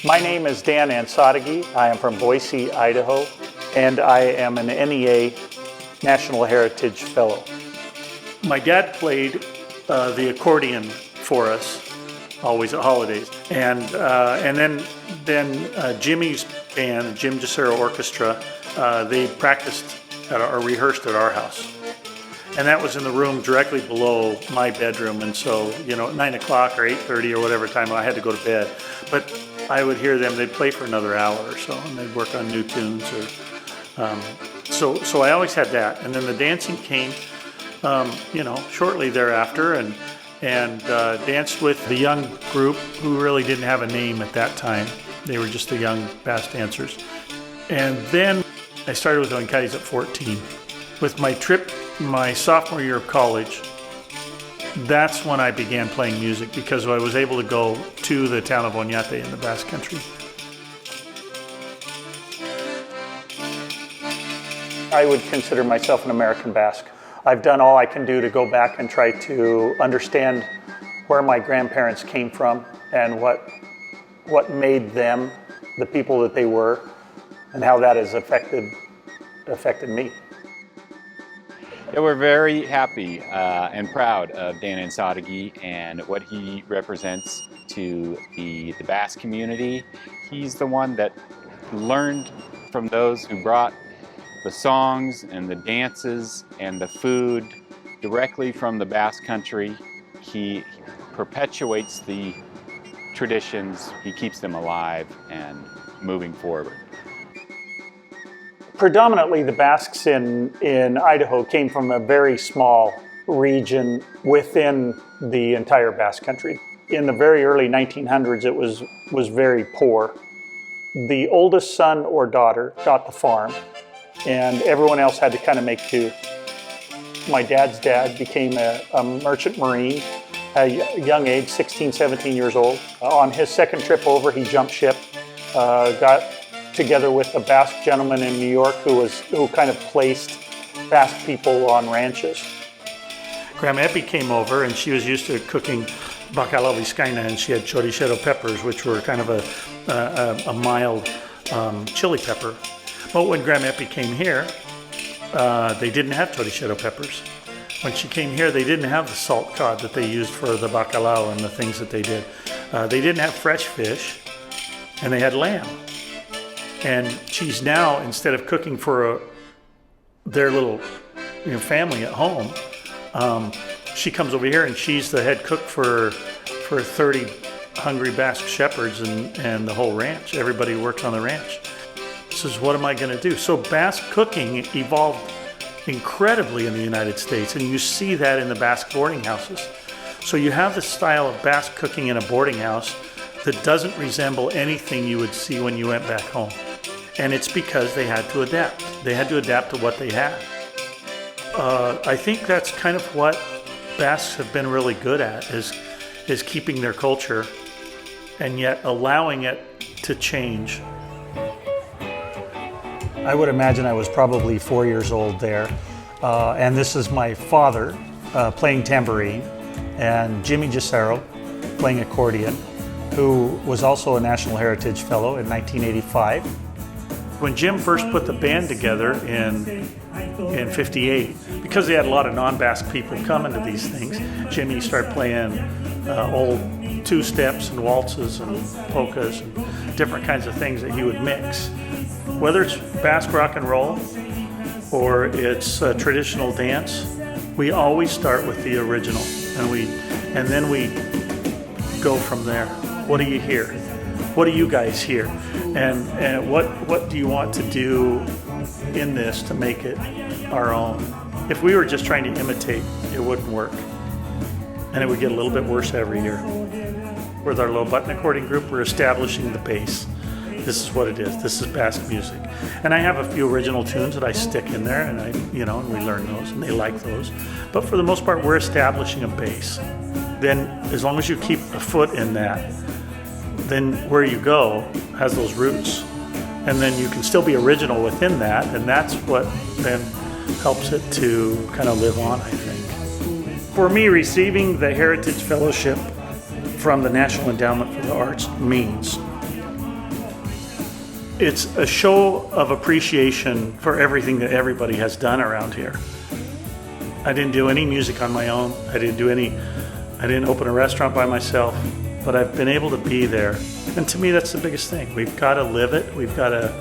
My name is Dan Ansotegui. I am from Boise, Idaho, and I am an NEA National Heritage Fellow. My dad played the accordion for us, always at holidays, and then Jimmy's band, Jim Gisero Orchestra, they practiced or rehearsed at our house. And that was in the room directly below my bedroom. And so, at 9 o'clock or 8:30 or whatever time I had to go to bed. But I would hear them, they'd play for another hour or so, and they'd work on new tunes. So I always had that. And then the dancing came, shortly thereafter, and danced with the young group who really didn't have a name at that time. They were just the young bass dancers. And then I started with Oinkites at 14. With my sophomore year of college, that's when I began playing music because I was able to go to the town of Oñate in the Basque Country. I would consider myself an American Basque. I've done all I can do to go back and try to understand where my grandparents came from and what made them the people that they were and how that has affected me. Yeah, we're very happy and proud of Dan Ansotegui and what he represents to the Basque community. He's the one that learned from those who brought the songs and the dances and the food directly from the Basque Country. He perpetuates the traditions, he keeps them alive and moving forward. Predominantly, the Basques in Idaho came from a very small region within the entire Basque Country. In the very early 1900s, it was very poor. The oldest son or daughter got the farm, and everyone else had to kind of make do. My dad's dad became a merchant marine at a young age, 16, 17 years old. On his second trip over, he jumped ship, got together with a Basque gentleman in New York who kind of placed Basque people on ranches. Grandma Epi came over and she was used to cooking bacalao vizcaína, and she had choricero peppers, which were kind of a mild chili pepper. But when Grandma Epi came here, they didn't have choricero peppers. When she came here, they didn't have the salt cod that they used for the bacalao and the things that they did. They didn't have fresh fish, and they had lamb. And she's now, instead of cooking for their little family at home, she comes over here and she's the head cook for 30 hungry Basque shepherds and the whole ranch. Everybody works on the ranch. Says, what am I going to do? So Basque cooking evolved incredibly in the United States, and you see that in the Basque boarding houses. So you have the style of Basque cooking in a boarding house that doesn't resemble anything you would see when you went back home. And it's because they had to adapt. They had to adapt to what they had. I think that's kind of what Basques have been really good at, is keeping their culture and yet allowing it to change. I would imagine I was probably 4 years old there. And this is my father playing tambourine, and Jimmy Gisero playing accordion, who was also a National Heritage Fellow in 1985. When Jim first put the band together in 58, because they had a lot of non-Basque people coming to these things, Jimmy started playing old two-steps and waltzes and polkas and different kinds of things that he would mix. Whether it's Basque rock and roll or it's traditional dance, we always start with the original, and then we go from there. What do you hear? What do you guys hear? And what do you want to do in this to make it our own? If we were just trying to imitate, it wouldn't work. And it would get a little bit worse every year. With our low button accordion group, we're establishing the base. This is what it is. This is Basque music. And I have a few original tunes that I stick in there, and and we learn those, and they like those. But for the most part, we're establishing a base. Then, as long as you keep a foot in that, then where you go has those roots. And then you can still be original within that, and that's what then helps it to kind of live on, I think. For me, receiving the Heritage Fellowship from the National Endowment for the Arts means it's a show of appreciation for everything that everybody has done around here. I didn't do any music on my own. I didn't open a restaurant by myself, but I've been able to be there. And to me, that's the biggest thing. We've got to live it. We've got to,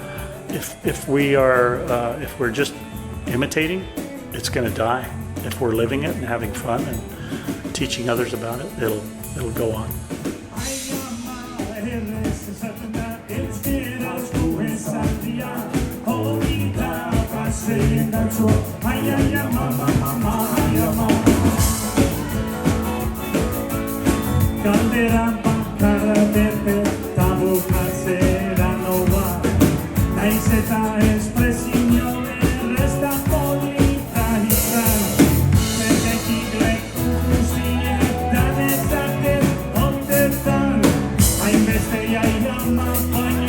if we're just imitating, it's going to die. If we're living it and having fun and teaching others about it, it'll go on. Ai